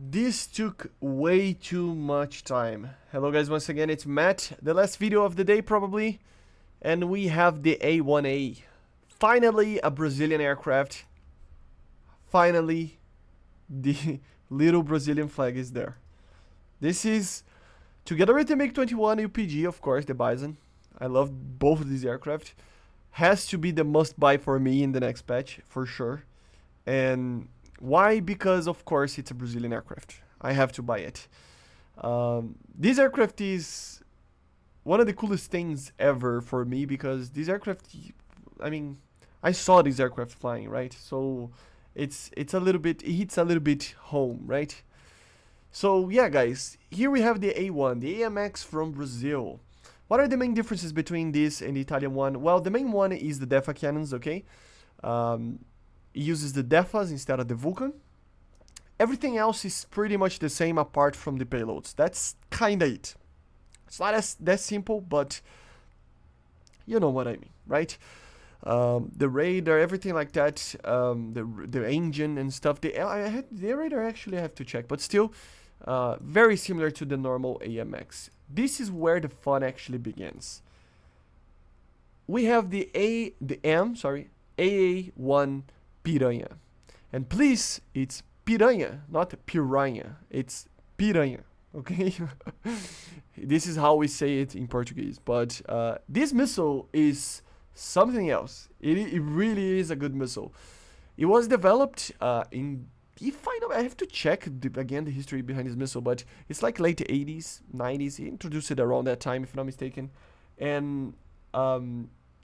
This took way too much time. Hello guys, once again it's Matt, the last video of the day probably, and we have the A-1A. Finally a Brazilian aircraft. Finally the little Brazilian flag is there. This is, together with the MiG-21 UPG, of course, the Bison. I love both of these aircraft. Has to be the must buy for me in the next patch, for sure. And why? Because of course it's a Brazilian aircraft. I have to buy it. This aircraft is one of the coolest things ever for me because this aircraft, I mean, I saw this aircraft flying, right? So it's a little bit, it hits a little bit home, right? So yeah, guys, here we have the A1, the AMX from Brazil. What are the main differences between this and the Italian one? Well, the main one is the DEFA cannons, okay? It uses the DEFAs instead of the Vulcan. Everything else is pretty much the same apart from the payloads. That's kinda it. It's not that simple, but you know what I mean, right? The radar, everything like that, the engine and stuff. The radar actually I have to check, but still, very similar to the normal AMX. This is where the fun actually begins. We have the AA1 Piranha. And please, it's Piranha, not Piranha. It's Piranha, okay? This is how we say it in Portuguese. But this missile is something else. It really is a good missile. It was developed I have to check again the history behind this missile, but it's like late 80s, 90s. He introduced it around that time, if I'm not mistaken. And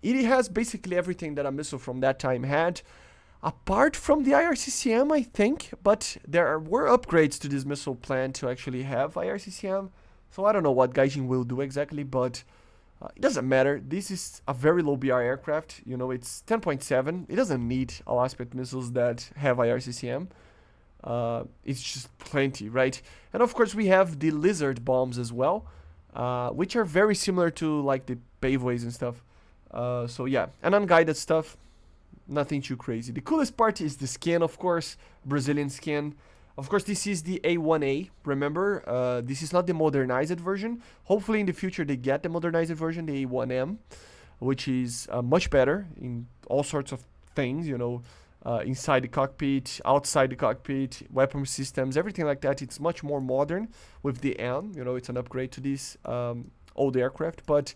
it has basically everything that a missile from that time had, apart from the IRCCM, I think. But there were upgrades to this missile plan to actually have IRCCM. So I don't know what Gaijin will do exactly, but it doesn't matter. This is a very low BR aircraft. You know, it's 10.7. It doesn't need all aspect missiles that have IRCCM. It's just plenty, right? And of course we have the Lizard bombs as well, which are very similar to like the paveways and stuff. So yeah, and unguided stuff, nothing too crazy. The coolest part is the skin, of course, Brazilian skin. Of course, this is the A-1A, remember? This is not the modernized version. Hopefully in the future they get the modernized version, the A-1M, which is much better in all sorts of things, you know, inside the cockpit, outside the cockpit, weapon systems, everything like that. It's much more modern with the M, you know, it's an upgrade to this old aircraft. But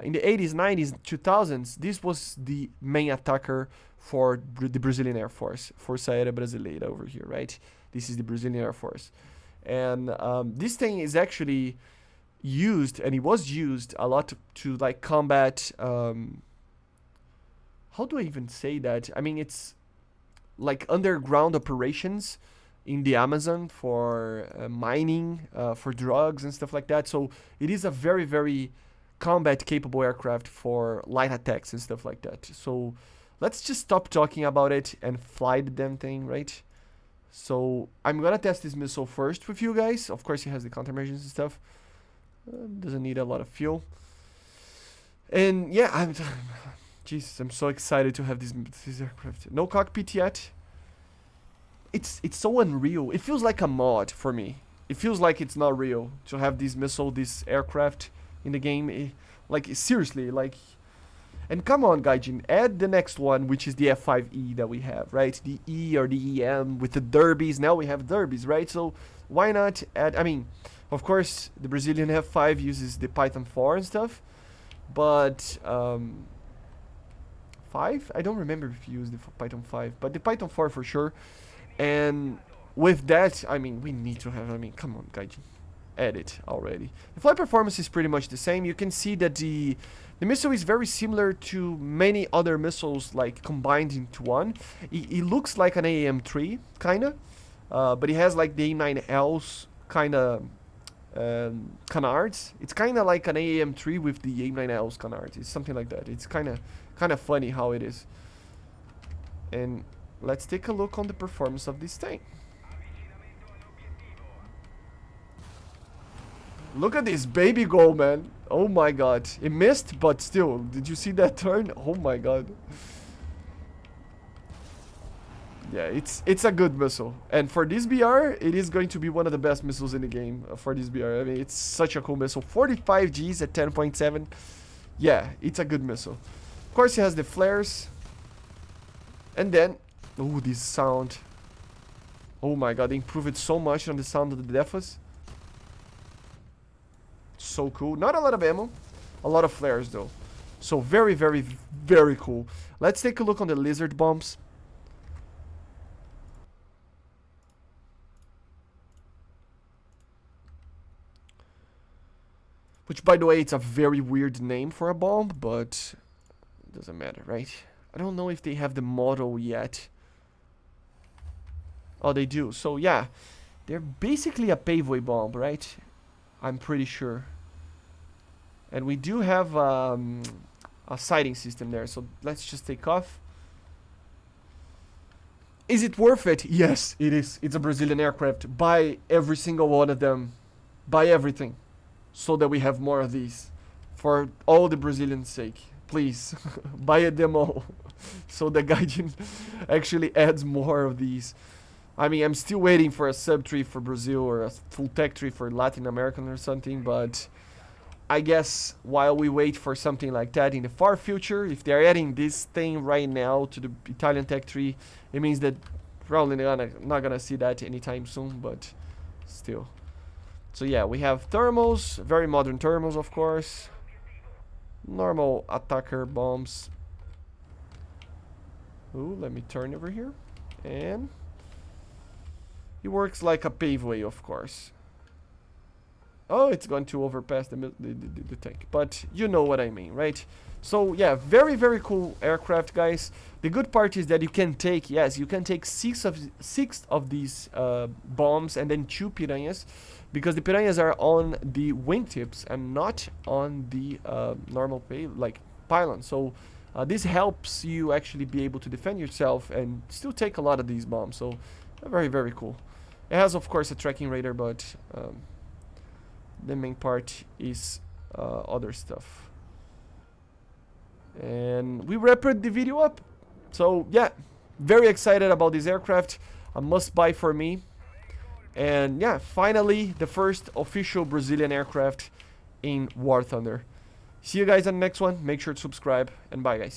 in the 80s, 90s, 2000s, this was the main attacker for the Brazilian Air Force, Força Aérea Brasileira over here, right? This is the Brazilian Air Force. And this thing is actually used, and it was used a lot to like combat, how do I even say that? I mean, it's like underground operations in the Amazon for mining, for drugs and stuff like that. So it is a very, very combat capable aircraft for light attacks and stuff like that. So let's just stop talking about it and fly the damn thing, right? So I'm gonna test this missile first with you guys. Of course it has the countermeasures and stuff. Doesn't need a lot of fuel. And yeah, Jesus, I'm so excited to have this aircraft. No cockpit yet. It's so unreal. It feels like a mod for me. It feels like it's not real to have this missile, this aircraft in the game. Like, seriously, like... And come on, Gaijin, add the next one, which is the F5E that we have, right? The E or the EM with the derbies. Now we have derbies, right? So why not add... I mean, of course, the Brazilian F5 uses the Python 4 and stuff. But... 5? I don't remember if you used the Python 5, but the Python 4 for sure. And with that, I mean, we need to have, I mean, come on, Gaijin, add it already. The flight performance is pretty much the same. You can see that the missile is very similar to many other missiles, like combined into one. It looks like an AM3, kinda, but it has like the A9Ls kinda canards. It's kinda like an AM3 with the A9Ls canards. It's something like that. It's kinda funny how it is. And let's take a look on the performance of this thing. Look at this baby go, man. Oh my god. It missed, but still. Did you see that turn? Oh my god. Yeah, it's a good missile. And for this BR, it is going to be one of the best missiles in the game for this BR. I mean, it's such a cool missile. 45 Gs at 10.7. Yeah, it's a good missile. Of course, it has the flares. And then, oh, this sound. Oh my god, they improved it so much on the sound of the Defas. So cool. Not a lot of ammo. A lot of flares, though. So very, very, very cool. Let's take a look on the lizard bombs. Which, by the way, it's a very weird name for a bomb, but it doesn't matter, right? I don't know if they have the model yet. Oh, they do. So, yeah. They're basically a payload bomb, right? I'm pretty sure. And we do have a sighting system there, so let's just take off. Is it worth it? Yes, it is. It's a Brazilian aircraft. Buy every single one of them. Buy everything. So that we have more of these. For all the Brazilians' sake. Please. Buy them all. So the Gaijin actually adds more of these. I mean, I'm still waiting for a sub tree for Brazil or a full tech tree for Latin American or something, but I guess while we wait for something like that in the far future, if they're adding this thing right now to the Italian tech tree, it means that probably not gonna see that anytime soon, but still. So yeah, we have thermals, very modern thermals, of course. Normal attacker bombs. Ooh, let me turn over here. And it works like a paveway, of course. Oh, it's going to overpass the tank. But you know what I mean, right? So, yeah, very, very cool aircraft, guys. The good part is that you can take, yes, you can take six of these bombs and then 2 piranhas. Because the piranhas are on the wingtips and not on the normal pylon. So, this helps you actually be able to defend yourself and still take a lot of these bombs. So, very, very cool. It has, of course, a tracking radar, but the main part is other stuff. And we wrapped the video up. So, yeah, very excited about this aircraft. A must-buy for me. And, yeah, finally, the first official Brazilian aircraft in War Thunder. See you guys on the next one. Make sure to subscribe, and bye, guys.